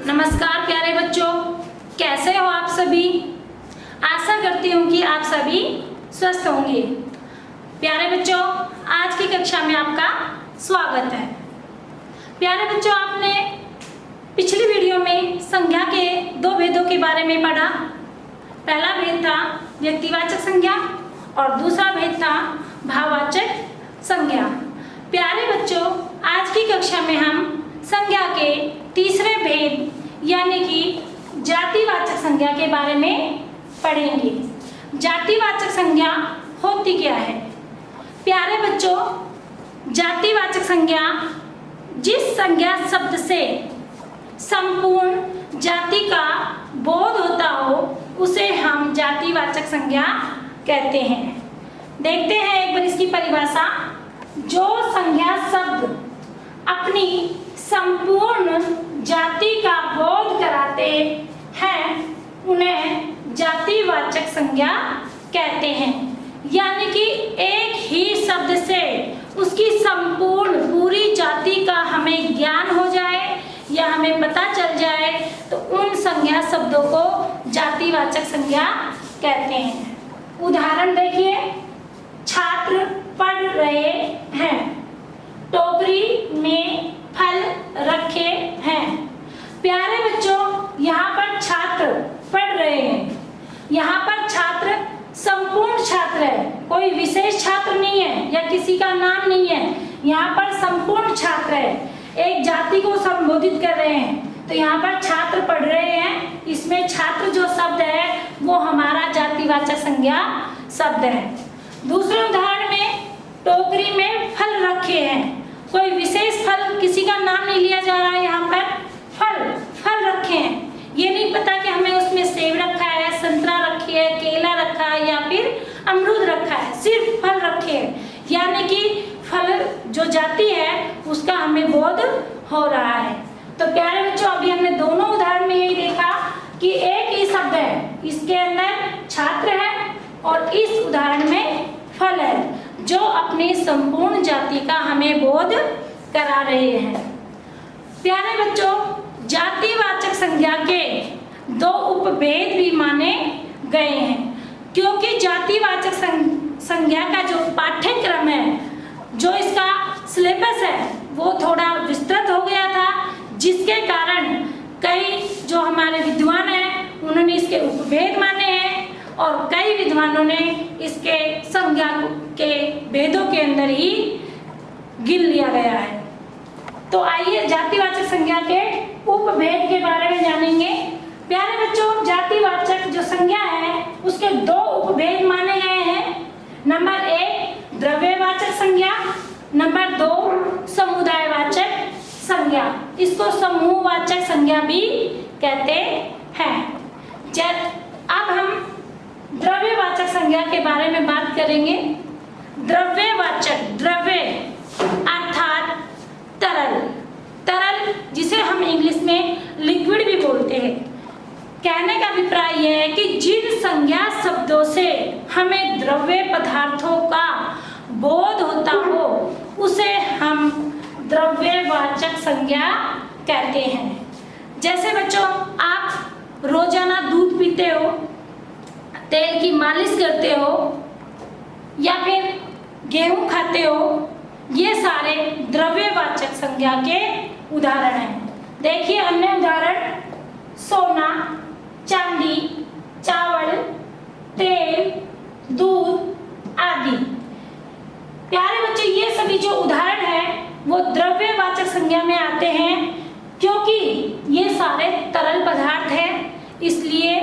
नमस्कार प्यारे बच्चों, कैसे हो आप सभी। आशा करती हूँ कि आप सभी स्वस्थ होंगे। प्यारे बच्चों, आज की कक्षा में आपका स्वागत है। प्यारे बच्चों, आपने पिछली वीडियो में संज्ञा के दो भेदों के बारे में पढ़ा। पहला भेद था व्यक्तिवाचक संज्ञा और दूसरा भेद था भाववाचक संज्ञा। प्यारे बच्चों, आज की कक्षा में हम संज्ञा के तीसरे भेद यानी कि जातिवाचक संज्ञा के बारे में पढ़ेंगे। जातिवाचक संज्ञा होती क्या है। प्यारे बच्चों, जातिवाचक संज्ञा जिस संज्ञा शब्द से संपूर्ण जाति का बोध होता हो उसे हम जातिवाचक संज्ञा कहते हैं। देखते हैं एक बार इसकी परिभाषा। जो संज्ञा शब्द अपनी संपूर्ण जाति का बोध कराते हैं उन्हें जातिवाचक संज्ञा कहते हैं। यानी कि एक ही शब्द से उसकी संपूर्ण पूरी जाति का हमें ज्ञान हो जाए या हमें पता चल जाए तो उन संज्ञा शब्दों को जातिवाचक संज्ञा कहते हैं। उदाहरण देखिए, छात्र पढ़ रहे हैं, टोकरी में फल रखे हैं। प्यारे बच्चों, यहाँ पर छात्र पढ़ रहे हैं। यहाँ पर छात्र संपूर्ण छात्र है, कोई विशेष छात्र नहीं है या किसी का नाम नहीं है। यहाँ पर संपूर्ण छात्र है, एक जाति को संबोधित कर रहे हैं। तो यहाँ पर छात्र पढ़ रहे हैं, इसमें छात्र जो शब्द है वो हमारा जातिवाचक संज्ञा शब्द है। दूसरे उदाहरण में टोकरी में फल रखे हैं, कोई विशेष फल, किसी का नाम नहीं लिया जा रहा है। यहाँ पर फल रखे हैं, ये नहीं पता कि हमें उसमें सेब रखा है, संतरा रखी है, केला रखा है या फिर अमरूद रखा है, सिर्फ फल रखे हैं। यानी कि फल जो जाति है उसका हमें बोध हो रहा है। तो प्यारे बच्चों, अभी हमने दोनों उदाहरण में यही देखा कि एक ही शब्द है, इसके अंदर छात्र है और इस उदाहरण में फल है जो अपनी संपूर्ण जाति का हमें बोध करा रहे हैं। प्यारे बच्चों, जातिवाचक संज्ञा के दो उपभेद भी माने गए हैं, क्योंकि जातिवाचक संज्ञा का जो पाठ्यक्रम है, जो इसका सिलेबस है वो थोड़ा विस्तृत हो गया था, जिसके कारण कई जो हमारे विद्वान हैं उन्होंने इसके उपभेद माने हैं और कई विद्वानों ने इसके संज्ञा के भेदों के अंदर ही गिन लिया गया है। तो आइए जातिवाचक संज्ञा के उपभेद के बारे में जानेंगे। प्यारे बच्चों, जातिवाचक जो संज्ञा है उसके दो उपभेद माने गए हैं। नंबर 1 द्रव्यवाचक संज्ञा, नंबर 2 समुदायवाचक संज्ञा। इसको समूहवाचक संज्ञा भी कहते हैं। अब हम द्रव्यवाचक संज्ञा के बारे में बात करेंगे। द्रव्यवाचक, द्रव्य अर्थात तरल जिसे हम इंग्लिश में लिक्विड भी बोलते हैं। कहने का अभिप्राय यह है कि जिन संज्ञा शब्दों से हमें द्रव्य पदार्थों का बोध होता हो उसे हम द्रव्यवाचक संज्ञा कहते हैं। जैसे बच्चों, आप रोजाना दूध पीते हो, तेल की मालिश करते हो या फिर गेहूं खाते हो, ये सारे द्रव्यवाचक संज्ञा के उदाहरण हैं। देखिए अन्य उदाहरण, सोना, चांदी, चावल, तेल, दूध आदि। प्यारे बच्चे, ये सभी जो उदाहरण हैं वो द्रव्यवाचक संज्ञा में आते हैं, क्योंकि ये सारे तरल पदार्थ हैं, इसलिए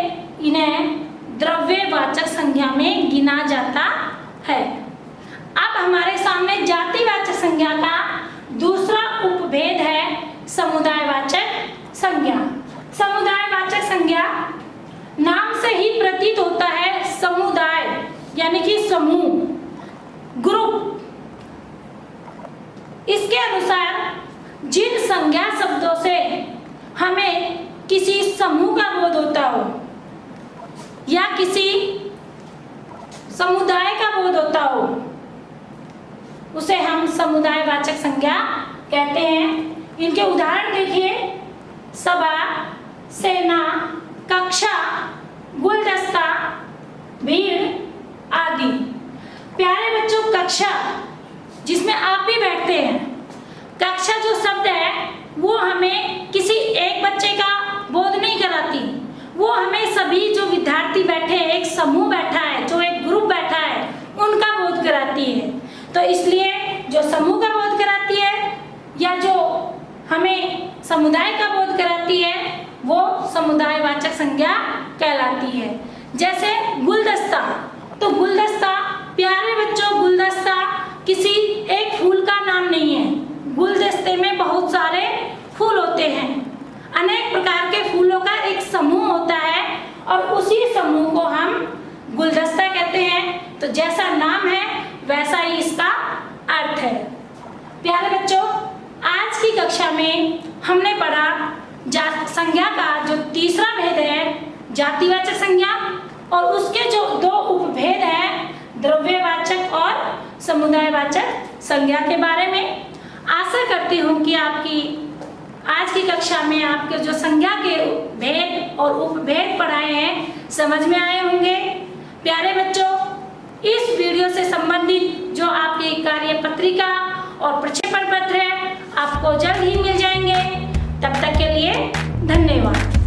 इन्हें द्रव्यवाचक संज्ञा में गिना जाता है। अब हमारे सामने जातिवाचक संज्ञा का दूसरा उपभेद है समुदायवाचक संज्ञा। समुदायवाचक संज्ञा नाम से ही प्रतीत होता है समुदाय यानी कि समूह, ग्रुप। इसके अनुसार जिन संज्ञा शब्दों से हमें किसी समूह का बोध होता हो या किसी समुदाय का बोध होता हो उसे हम समुदायवाचक संज्ञा कहते हैं। इनके उदाहरण देखिए, सभा, सेना, कक्षा, गुलदस्ता, भीड़ आदि। प्यारे बच्चों, कक्षा जिसमें आप भी बैठते हैं, कक्षा जो शब्द है वो हमें किसी एक बच्चे का बोध नहीं कराती, वो हमें सभी जो विद्यार्थी बैठे हैं, एक समूह बैठा है, जो एक ग्रुप बैठा है, उनका बोध कराती है। तो इसलिए जो समूह का बोध कराती है या जो हमें समुदाय का बोध कराती है वो समुदायवाचक संज्ञा कहलाती है। जैसे गुलदस्ता, तो गुलदस्ता, प्यारे बच्चों, गुलदस्ता किसी एक फूल का नाम नहीं है। गुलदस्ते में बहुत सारे फूल होते हैं, अनेक प्रकार के फूलों का एक समूह होता है और उसी समूह को हम गुलदस्ता कहते हैं। तो जैसा नाम है वैसा ही इसका अर्थ है। प्यारे बच्चों, आज की कक्षा में हमने पढ़ा संज्ञा का जो तीसरा भेद है, जातिवाचक संज्ञा, और उसके जो दो उपभेद हैं, द्रव्यवाचक और समुदायवाचक संज्ञा के बारे में। आशा करती हूँ कि आपकी आज की कक्षा में आपके जो संज्ञा के भेद और उपभेद पढ़ाए हैं समझ में आए होंगे। प्यारे बच्चों, इस वीडियो से संबंधित जो आपकी कार्य पत्रिका और प्रक्षेपण पत्र है आपको जल्द ही मिल जाएंगे। तब तक के लिए धन्यवाद।